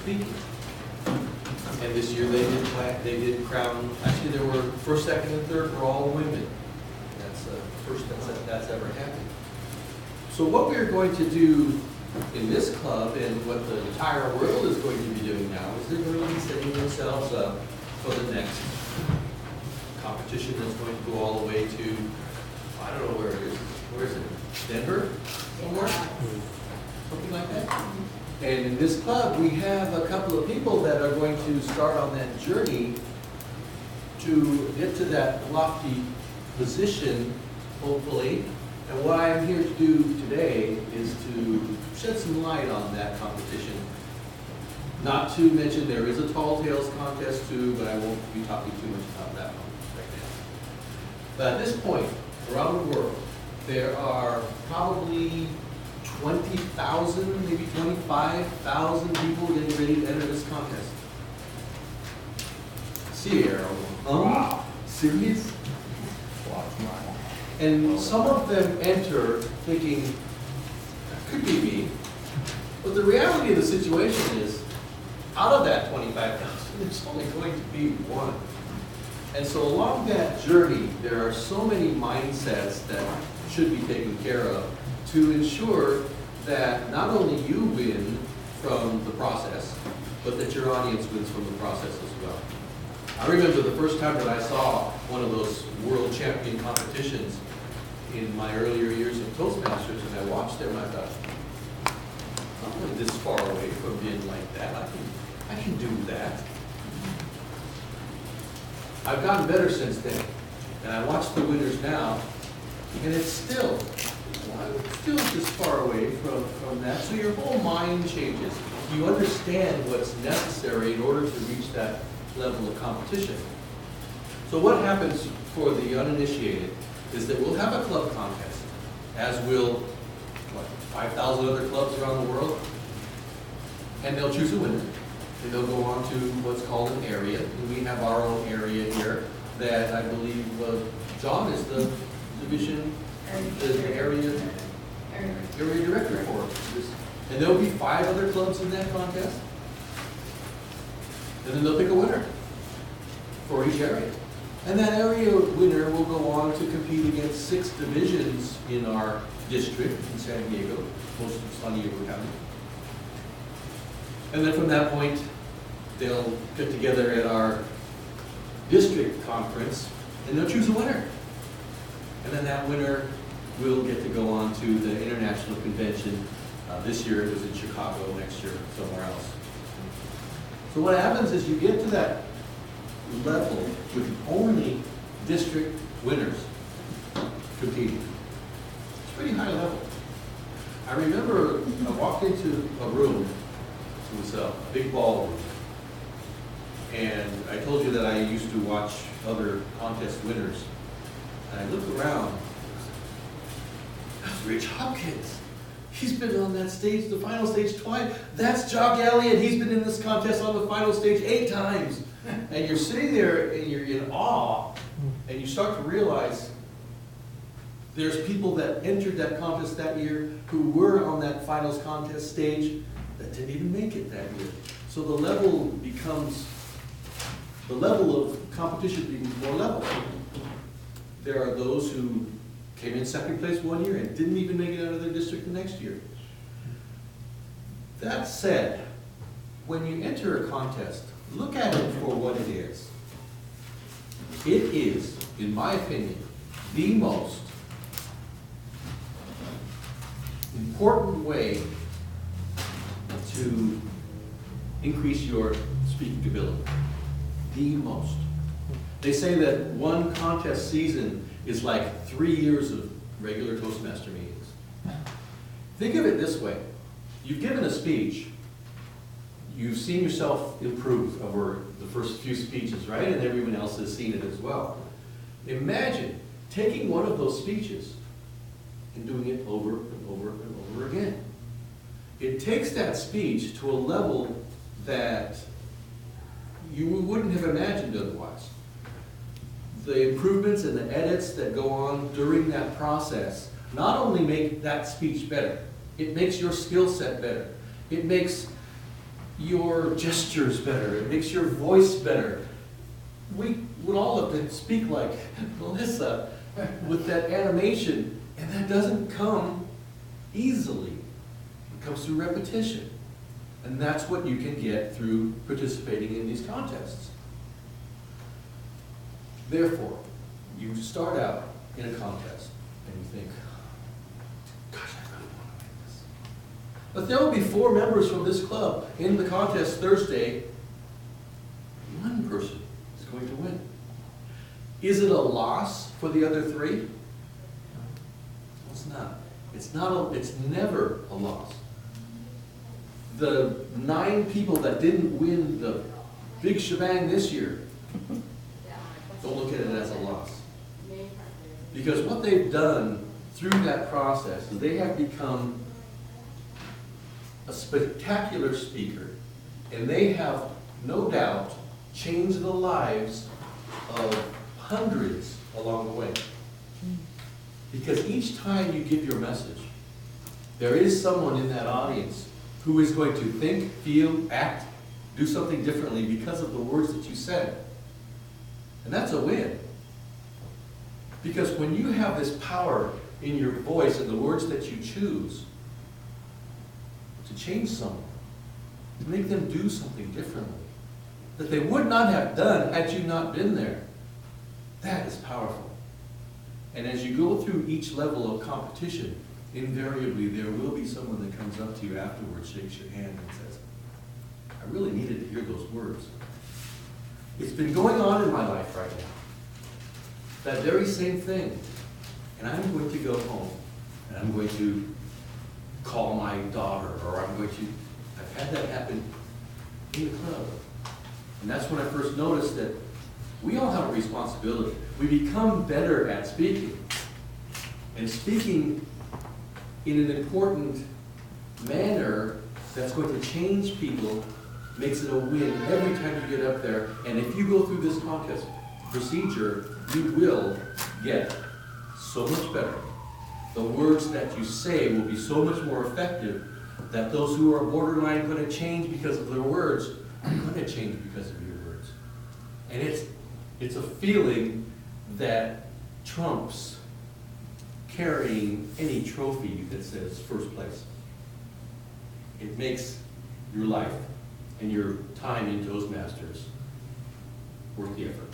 speaking. And this year they did crown, actually there were first, second, and third were all women. That's the first that's ever happened. So what we're going to do in this club, and what the entire world is going to be doing now, is they're going to be setting themselves up for the next competition that's going to go all the way to, I don't know where it is. Where is it? Denver? Somewhere? Something like that? And in this club, we have a couple of people that are going to start on that journey to get to that lofty position, hopefully. And what I'm here to do today is to shed some light on that competition. Not to mention there is a Tall Tales contest too, but I won't be talking too much about that one right now. But at this point, around the world, there are probably 20,000, maybe 25,000 people getting ready to enter this contest. Sierra, Wow. serious? And some of them enter thinking, that could be me. But the reality of the situation is, out of that 25,000, there's only going to be one. And so along that journey, there are so many mindsets that should be taken care of to ensure that not only you win from the process, but that your audience wins from the process as well. I remember the first time that I saw one of those world champion competitions in my earlier years of Toastmasters, and I watched them, and I thought, I'm not this far away from being like that. I can do that. I've gotten better since then, and I watch the winners now, and it's still this far away from that. So your whole mind changes. You understand what's necessary in order to reach that level of competition. So what happens for the uninitiated is that we'll have a club contest, as will 5,000 other clubs around the world, and they'll choose a winner. And they'll go on to what's called an area, and we have our own area here that I believe John is the division, the area director for. And there'll be 5 other clubs in that contest, and then they'll pick a winner for each area. And that area winner will go on to compete against 6 divisions in our district in San Diego, most of San Diego County. And then from that point, they'll get together at our district conference, and they'll choose a winner. And then that winner will get to go on to the international convention. This year it was in Chicago, next year somewhere else. So what happens is you get to that level with only district winners competing. It's pretty high level. I remember I walked into a room. It was a big ballroom. And I told you that I used to watch other contest winners. And I looked around. That's Rich Hopkins. He's been on that stage, the final stage, twice. That's Jock Elliott. He's been in this contest on the final stage 8 times. And you're sitting there and you're in awe. And you start to realize there's people that entered that contest that year who were on that finals contest stage that didn't even make it that year. So the level of competition becomes more level. There are those who came in second place one year and didn't even make it out of their district the next year. That said, when you enter a contest, look at it for what it is. It is, in my opinion, the most important way to increase your speaking ability. The most. They say that one contest season is like 3 years of regular Toastmaster meetings. Think of it this way. You've given a speech. You've seen yourself improve over the first few speeches, right? And everyone else has seen it as well. Imagine taking one of those speeches and doing it over and over and over again. It takes that speech to a level that you wouldn't have imagined otherwise. The improvements and the edits that go on during that process not only make that speech better, it makes your skill set better. It makes your gestures better. It makes your voice better. We would all love to speak like Melissa with that animation, and that doesn't come easily. It comes through repetition. And that's what you can get through participating in these contests. Therefore, you start out in a contest and you think, gosh, I really want to win this. But there will be 4 members from this club in the contest Thursday. One person is going to win. Is it a loss for the other 3? No, it's not. It's never a loss. The 9 people that didn't win the big shebang this year, don't look at it as a loss. Because what they've done through that process is they have become a spectacular speaker, and they have no doubt changed the lives of hundreds along the way. Because each time you give your message, there is someone in that audience who is going to think, feel, act, do something differently because of the words that you said. And that's a win. Because when you have this power in your voice and the words that you choose to change someone, to make them do something differently, that they would not have done had you not been there, that is powerful. And as you go through each level of competition, invariably there will be someone that comes up to you afterwards, shakes your hand and says, I really needed to hear those words. It's been going on in my life right now. That very same thing. And I'm going to go home and I'm going to call my daughter, or I've had that happen in the club. And that's when I first noticed that we all have a responsibility. We become better at speaking. And speaking in an important manner that's going to change people makes it a win every time you get up there. And if you go through this contest procedure, you will get so much better. The words that you say will be so much more effective that those who are borderline going to change because of their words are going to change because of your words. And it's a feeling that trumps carrying any trophy that says first place. It makes your life and your time in Toastmasters worth the effort.